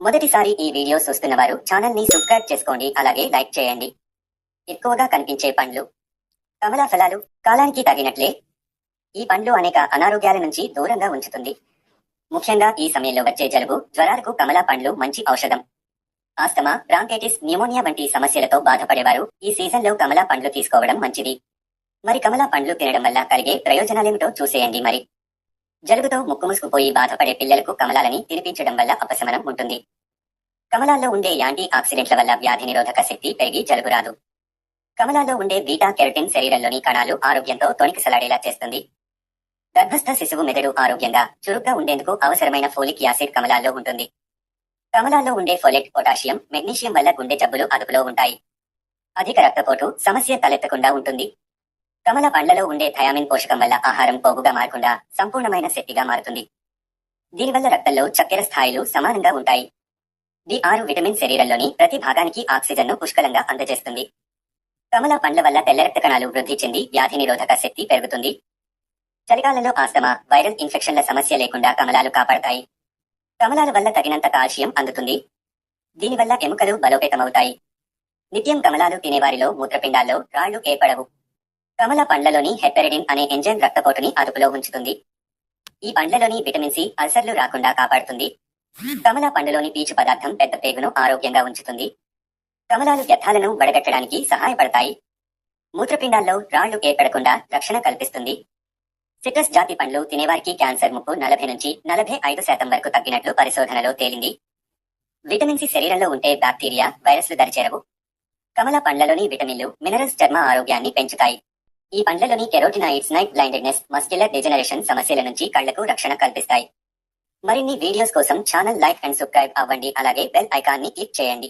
మొదటిసారి ఈ వీడియో చూస్తున్న వారు ఛానల్ ని సబ్స్క్రైబ్ చేసుకోండి, అలాగే లైక్ చేయండి. ఎక్కువగా కనిపించే పండ్లు. కమలా ఫలాలు. కాలానికి తగినట్లే ఈ పండ్లు అనేక అనారోగ్యాల నుంచి దూరంగా ఉంచుతుంది. ముఖ్యంగా ఈ సమయంలో వచ్చే జలుబు, జ్వరాలకు కమలా పండ్లు మంచి ఔషధం. ఆస్తమా, బ్రాంకైటిస్, న్యూమోనియా వంటి సమస్యలతో బాధపడేవారు ఈ సీజన్లో కమలా పండ్లు తీసుకోవడం మంచిది. మరి కమలా పండ్లు తినడం వల్ల కలిగే ప్రయోజనాలేమిటో చూసేయండి. మరి జలుబుతో ముక్కు మూసుకుపోయి బాధపడే పిల్లలకు కమలాలని తినిపించడం వల్ల ఉపశమనం ఉంటుంది. కమలాల్లో ఉండే యాంటీ ఆక్సిడెంట్ల వల్ల వ్యాధి నిరోధక శక్తి పెరిగి జలుబు రాదు. కమలాల్లో ఉండే బీటా కెరటిన్ శరీరంలోని కణాలు ఆరోగ్యంతో తొణికిసలాడేలా చేస్తుంది. గర్భస్థ శిశువు మెదడు ఆరోగ్యంగా, చురుగ్గా ఉండేందుకు అవసరమైన ఫోలిక్ యాసిడ్ కమలాల్లో ఉంటుంది. కమలాల్లో ఉండే ఫోలెట్, పొటాషియం, మెగ్నీషియం వల్ల గుండె జబ్బులు అదుపులో ఉంటాయి. అధిక రక్తపోటు సమస్య తలెత్తకుండా ఉంటుంది. కమల పండ్లలో ఉండే థయామిన్ పోషకం వల్ల ఆహారం పోగుగా మారకుండా సంపూర్ణమైన శక్తిగా మారుతుంది. దీనివల్ల రక్తంలో చక్కెర స్థాయిలు సమానంగా ఉంటాయి. D6 విటమిన్ శరీరంలోని ప్రతి భాగానికి ఆక్సిజన్ను పుష్కలంగా అందజేస్తుంది. కమల పండ్ల వల్ల తెల్ల రక్త కణాలు వృద్ధి చెంది వ్యాధి నిరోధక శక్తి పెరుగుతుంది. చలికాలంలో ఆస్తమా, వైరల్ ఇన్ఫెక్షన్ల సమస్య లేకుండా కమలాలు కాపాడతాయి. కమలాల వల్ల తగినంత కాల్షియం అందుతుంది. దీనివల్ల ఎముకలు బలోపేతమవుతాయి. నిత్యం కమలాలు తినేవారిలో మూత్రపిండాల్లో రాళ్లు ఏర్పడవు. కమల పండ్లలోని హెపరిడిన్ అనే ఎంజైమ్ రక్తపోటుని అదుపులో ఉంచుతుంది. ఈ పండ్లలోని విటమిన్ సి అల్సర్లు రాకుండా కాపాడుతుంది. కమల పండులోని పీచు పదార్థం పెద్ద పేగును ఆరోగ్యంగా ఉంచుతుంది. కమలాలు వ్యర్థాలను వడగట్టడానికి సహాయపడతాయి. మూత్రపిండాల్లో రాళ్లు ఏర్పడకుండా రక్షణ కల్పిస్తుంది. సిట్రస్ జాతి పండ్లు తినేవారికి క్యాన్సర్ ముప్పు 40 నుంచి 45% వరకు తగ్గినట్లు పరిశోధనలో తేలింది. విటమిన్ సి శరీరంలో ఉంటే బ్యాక్టీరియా, వైరస్లు దరిచేరవు. కమల పండ్లలోని విటమిన్లు, మినరల్స్ చర్మ ఆరోగ్యాన్ని పెంచుతాయి. ఈ పండ్లలోని కెరోటినాయిడ్స్ నైట్ బ్లైండెడ్నెస్, మస్క్యులర్ డెజనరేషన్ సమస్యల నుంచి కళ్లకు రక్షణ కల్పిస్తాయి. మరిన్ని వీడియోస్ కోసం ఛానల్ లైక్ అండ్ సబ్స్క్రైబ్ అవ్వండి, అలాగే బెల్ ఐకాన్ ని క్లిక్ చేయండి.